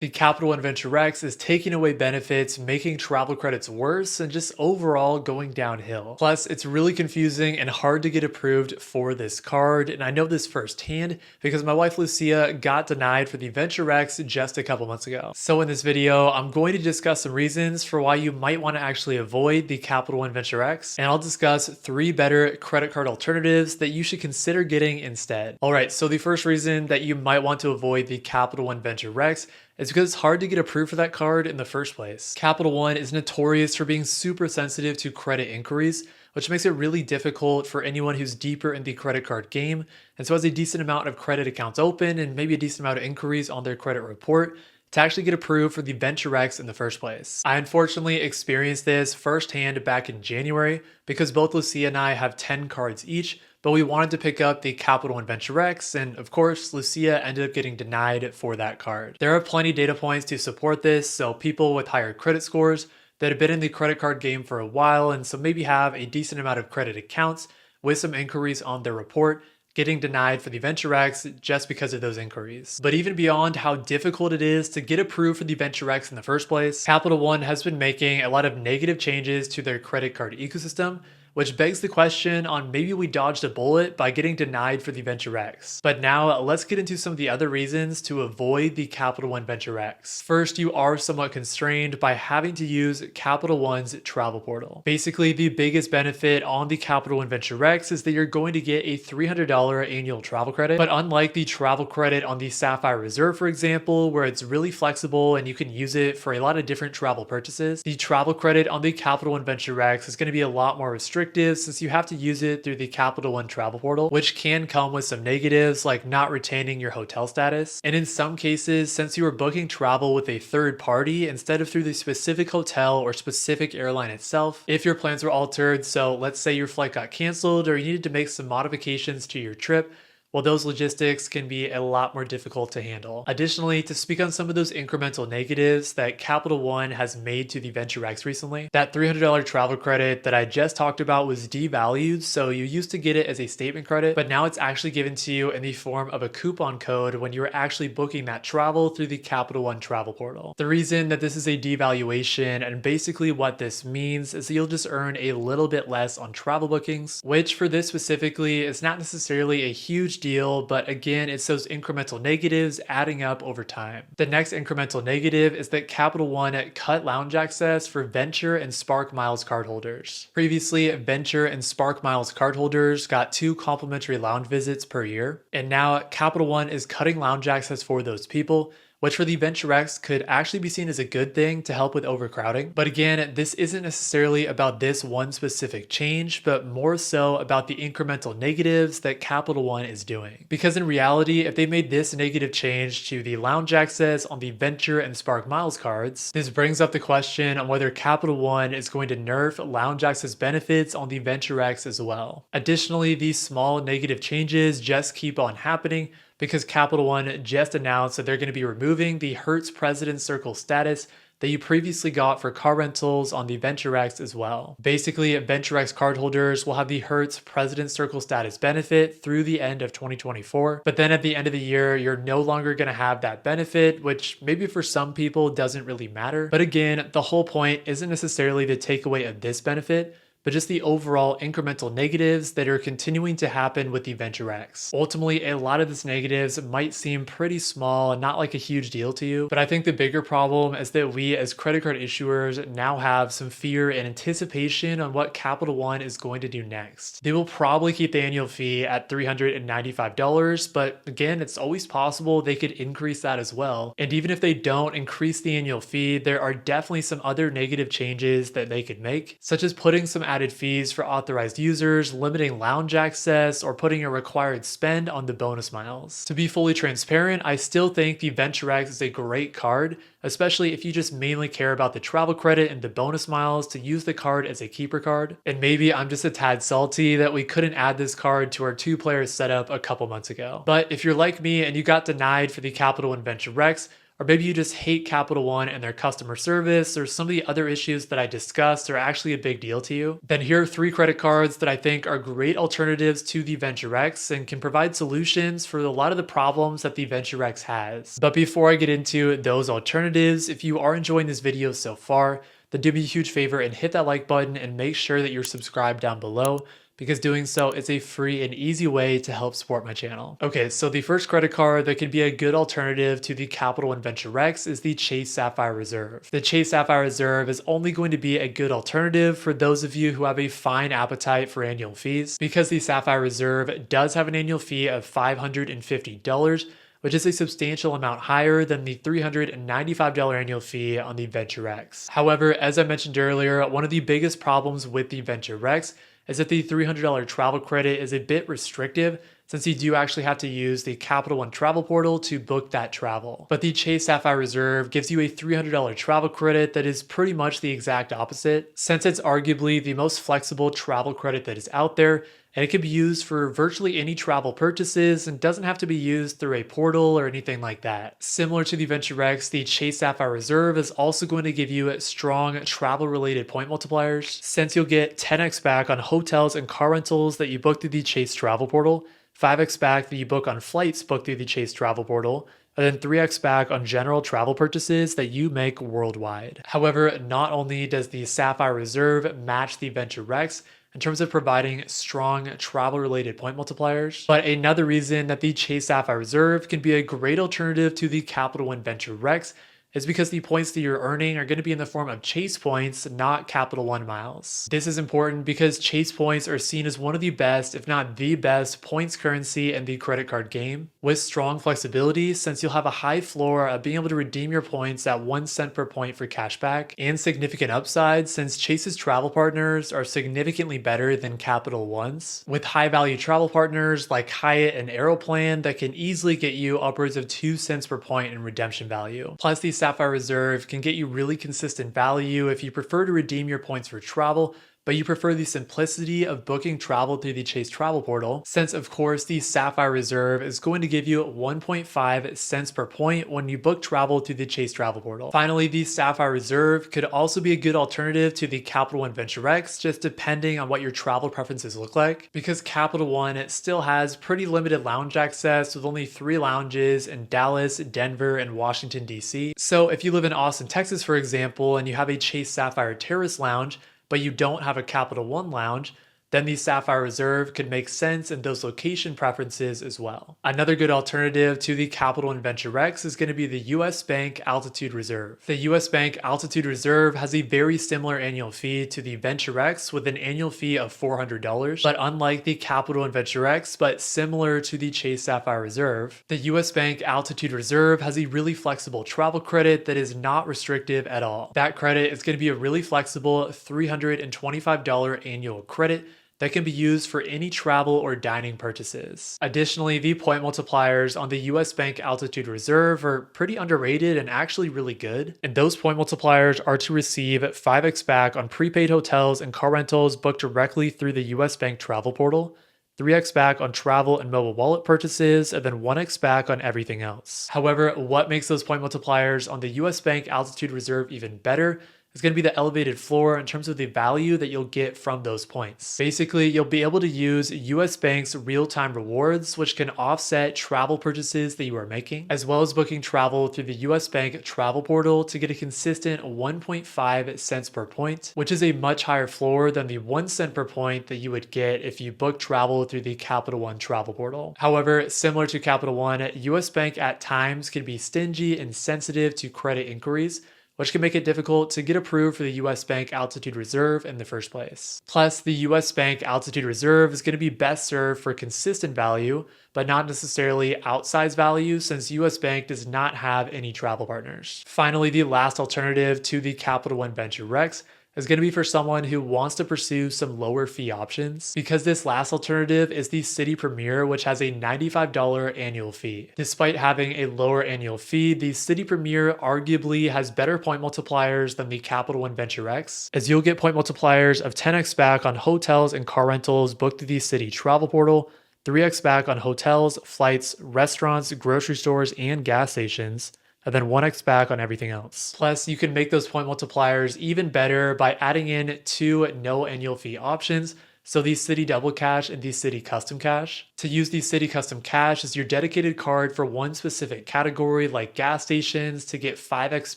The Capital One Venture X is taking away benefits, making travel credits worse, and just overall going downhill. Plus, it's really confusing and hard to get approved for this card, and I know this firsthand because my wife Lucia got denied for the Venture X just a couple months ago. So in this video, I'm going to discuss some reasons for why you might want to actually avoid the Capital One Venture X, and I'll discuss 3 better credit card alternatives that you should consider getting instead. Alright, so the first reason that you might want to avoid the Capital One Venture X is because it's hard to get approved for that card in the first place. Capital One is notorious for being super sensitive to credit inquiries, which makes it really difficult for anyone who's deeper in the credit card game and so has a decent amount of credit accounts open and maybe a decent amount of inquiries on their credit report to actually get approved for the Venture X in the first place. I unfortunately experienced this firsthand back in January because both Lucia and I have 10 cards each, but we wanted to pick up the Capital One Venture X, and of course, Lucia ended up getting denied for that card. There are plenty of data points to support this, so people with higher credit scores that have been in the credit card game for a while and so maybe have a decent amount of credit accounts with some inquiries on their report getting denied for the Venture X just because of those inquiries. But even beyond how difficult it is to get approved for the Venture X in the first place, Capital One has been making a lot of negative changes to their credit card ecosystem, which begs the question on maybe we dodged a bullet by getting denied for the Venture X. But now let's get into some of the other reasons to avoid the Capital One Venture X. First, you are somewhat constrained by having to use Capital One's travel portal. Basically, the biggest benefit on the Capital One Venture X is that you're going to get a $300 annual travel credit. But unlike the travel credit on the Sapphire Reserve, for example, where it's really flexible and you can use it for a lot of different travel purchases, the travel credit on the Capital One Venture X is going to be a lot more restricted since you have to use it through the Capital One travel portal, which can come with some negatives like not retaining your hotel status. And in some cases, since you are booking travel with a third party instead of through the specific hotel or specific airline itself, if your plans were altered, so let's say your flight got canceled or you needed to make some modifications to your trip, well, those logistics can be a lot more difficult to handle. Additionally, to speak on some of those incremental negatives that Capital One has made to the Venture X recently, that $300 travel credit that I just talked about was devalued, so you used to get it as a statement credit, but now it's actually given to you in the form of a coupon code when you are actually booking that travel through the Capital One travel portal. The reason that this is a devaluation and basically what this means is that you'll just earn a little bit less on travel bookings, which for this specifically is not necessarily a huge deal, but again, it's those incremental negatives adding up over time. The next incremental negative is that Capital One cut lounge access for Venture and Spark Miles cardholders. Previously, Venture and Spark Miles cardholders got 2 complimentary lounge visits per year, and now Capital One is cutting lounge access for those people, which for the Venture X could actually be seen as a good thing to help with overcrowding. But again, this isn't necessarily about this one specific change, but more so about the incremental negatives that Capital One is doing. Because in reality, if they made this negative change to the lounge access on the Venture and Spark Miles cards, this brings up the question on whether Capital One is going to nerf lounge access benefits on the Venture X as well. Additionally, these small negative changes just keep on happening because Capital One just announced that they're going to be removing the Hertz President Circle status that you previously got for car rentals on the Venture X as well. Basically, Venture X cardholders will have the Hertz President Circle status benefit through the end of 2024, but then at the end of the year, you're no longer going to have that benefit, which maybe for some people doesn't really matter. But again, the whole point isn't necessarily the takeaway of this benefit, but just the overall incremental negatives that are continuing to happen with the Venture X. Ultimately, a lot of these negatives might seem pretty small and not like a huge deal to you, but I think the bigger problem is that we as credit card issuers now have some fear and anticipation on what Capital One is going to do next. They will probably keep the annual fee at $395, but again, it's always possible they could increase that as well. And even if they don't increase the annual fee, there are definitely some other negative changes that they could make, such as putting some added fees for authorized users, limiting lounge access, or putting a required spend on the bonus miles. To be fully transparent, I still think the Venture X is a great card, especially if you just mainly care about the travel credit and the bonus miles to use the card as a keeper card. And maybe I'm just a tad salty that we couldn't add this card to our 2-player setup a couple months ago. But if you're like me and you got denied for the Capital One Venture X, or maybe you just hate Capital One and their customer service, or some of the other issues that I discussed are actually a big deal to you, then here are 3 credit cards that I think are great alternatives to the Venture X and can provide solutions for a lot of the problems that the Venture X has. But before I get into those alternatives, if you are enjoying this video so far, then do me a huge favor and hit that like button and make sure that you're subscribed down below, because doing so is a free and easy way to help support my channel. Okay, so the first credit card that could be a good alternative to the Capital One Venture X is the Chase Sapphire Reserve. The Chase Sapphire Reserve is only going to be a good alternative for those of you who have a fine appetite for annual fees, because the Sapphire Reserve does have an annual fee of $550, which is a substantial amount higher than the $395 annual fee on the Venture X. However, as I mentioned earlier, one of the biggest problems with the Venture X is that the $300 travel credit is a bit restrictive, since you do actually have to use the Capital One travel portal to book that travel. But the Chase Sapphire Reserve gives you a $300 travel credit that is pretty much the exact opposite, since it's arguably the most flexible travel credit that is out there, and it can be used for virtually any travel purchases and doesn't have to be used through a portal or anything like that. Similar to the Venture X, the Chase Sapphire Reserve is also going to give you strong travel-related point multipliers, since you'll get 10x back on hotels and car rentals that you book through the Chase travel portal, 5x back that you book on flights booked through the Chase travel portal, and then 3x back on general travel purchases that you make worldwide. However, not only does the Sapphire Reserve match the Venture X in terms of providing strong travel-related point multipliers, but another reason that the Chase Sapphire Reserve can be a great alternative to the Capital One Venture X is because the points that you're earning are going to be in the form of Chase points, not Capital One miles. This is important because Chase points are seen as one of the best, if not the best, points currency in the credit card game, with strong flexibility, since you'll have a high floor of being able to redeem your points at 1 cent per point for cashback, and significant upside since Chase's travel partners are significantly better than Capital One's, with high value travel partners like Hyatt and Aeroplan that can easily get you upwards of 2 cents per point in redemption value. Plus, the Sapphire Reserve can get you really consistent value if you prefer to redeem your points for travel, but you prefer the simplicity of booking travel through the Chase travel portal, since of course the Sapphire Reserve is going to give you 1.5 cents per point when you book travel through the Chase travel portal. Finally, the Sapphire Reserve could also be a good alternative to the Capital One Venture X, just depending on what your travel preferences look like, because Capital One still has pretty limited lounge access with only 3 lounges in Dallas, Denver, and Washington, D.C. So if you live in Austin, Texas, for example, and you have a Chase Sapphire Terrace lounge, but you don't have a Capital One lounge, then the Sapphire Reserve could make sense in those location preferences as well. Another good alternative to the Capital One Venture X is going to be the US Bank Altitude Reserve. The US Bank Altitude Reserve has a very similar annual fee to the Venture X with an annual fee of $400, but unlike the Capital One Venture X, but similar to the Chase Sapphire Reserve, the US Bank Altitude Reserve has a really flexible travel credit that is not restrictive at all. That credit is going to be a really flexible $325 annual credit that can be used for any travel or dining purchases. Additionally, the point multipliers on the US Bank Altitude Reserve are pretty underrated and actually really good. And those point multipliers are to receive 5x back on prepaid hotels and car rentals booked directly through the US Bank travel portal, 3x back on travel and mobile wallet purchases, and then 1x back on everything else. However, what makes those point multipliers on the US Bank Altitude Reserve even better is going to be the elevated floor in terms of the value that you'll get from those points. Basically, you'll be able to use US Bank's real-time rewards, which can offset travel purchases that you are making, as well as booking travel through the US Bank travel portal to get a consistent 1.5 cents per point, which is a much higher floor than the 1 cent per point that you would get if you book travel through the Capital One travel portal. However, similar to Capital One, US Bank at times can be stingy and sensitive to credit inquiries, which can make it difficult to get approved for the US Bank Altitude Reserve in the first place. Plus, the US Bank Altitude Reserve is going to be best served for consistent value, but not necessarily outsized value, since US Bank does not have any travel partners. Finally, the last alternative to the Capital One Venture X is going to be for someone who wants to pursue some lower fee options, because this last alternative is the Citi Premier, which has a $95 annual fee. Despite having a lower annual fee, the Citi Premier arguably has better point multipliers than the Capital One Venture X, as you'll get point multipliers of 10x back on hotels and car rentals booked through the Citi travel portal, 3x back on hotels, flights, restaurants, grocery stores, and gas stations, and then 1x back on everything else. Plus, you can make those point multipliers even better by adding in 2 no annual fee options. So the Citi Double Cash and the Citi Custom Cash. To use the Citi Custom Cash as your dedicated card for one specific category like gas stations to get 5x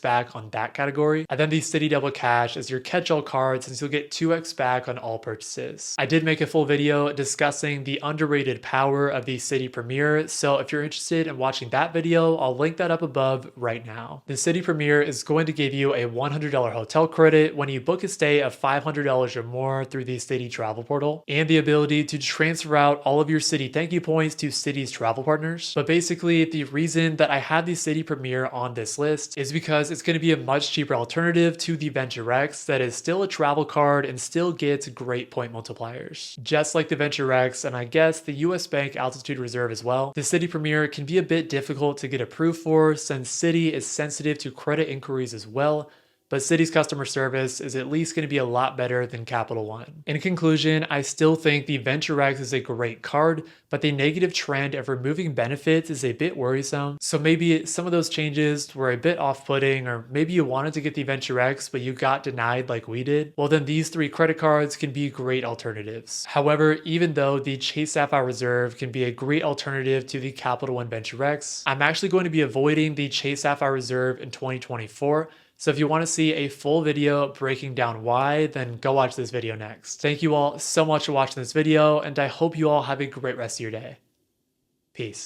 back on that category. And then the Citi Double Cash as your catch-all card since you'll get 2x back on all purchases. I did make a full video discussing the underrated power of the Citi Premier, so if you're interested in watching that video, I'll link that up above right now. The Citi Premier is going to give you a $100 hotel credit when you book a stay of $500 or more through the Citi Travel Portal, and the ability to transfer out all of your Citi thank you points to Citi's travel partners. But basically, the reason that I have the Citi Premier on this list is because it's going to be a much cheaper alternative to the Venture X that is still a travel card and still gets great point multipliers. Just like the Venture X and I guess the US Bank Altitude Reserve as well, the Citi Premier can be a bit difficult to get approved for since Citi is sensitive to credit inquiries as well, but Citi's customer service is at least going to be a lot better than Capital One. In conclusion, I still think the Venture X is a great card, but the negative trend of removing benefits is a bit worrisome. So maybe some of those changes were a bit off-putting, or maybe you wanted to get the Venture X, but you got denied like we did. Well, then these 3 credit cards can be great alternatives. However, even though the Chase Sapphire Reserve can be a great alternative to the Capital One Venture X, I'm actually going to be avoiding the Chase Sapphire Reserve in 2024. So if you want to see a full video breaking down why, then go watch this video next. Thank you all so much for watching this video, and I hope you all have a great rest of your day. Peace.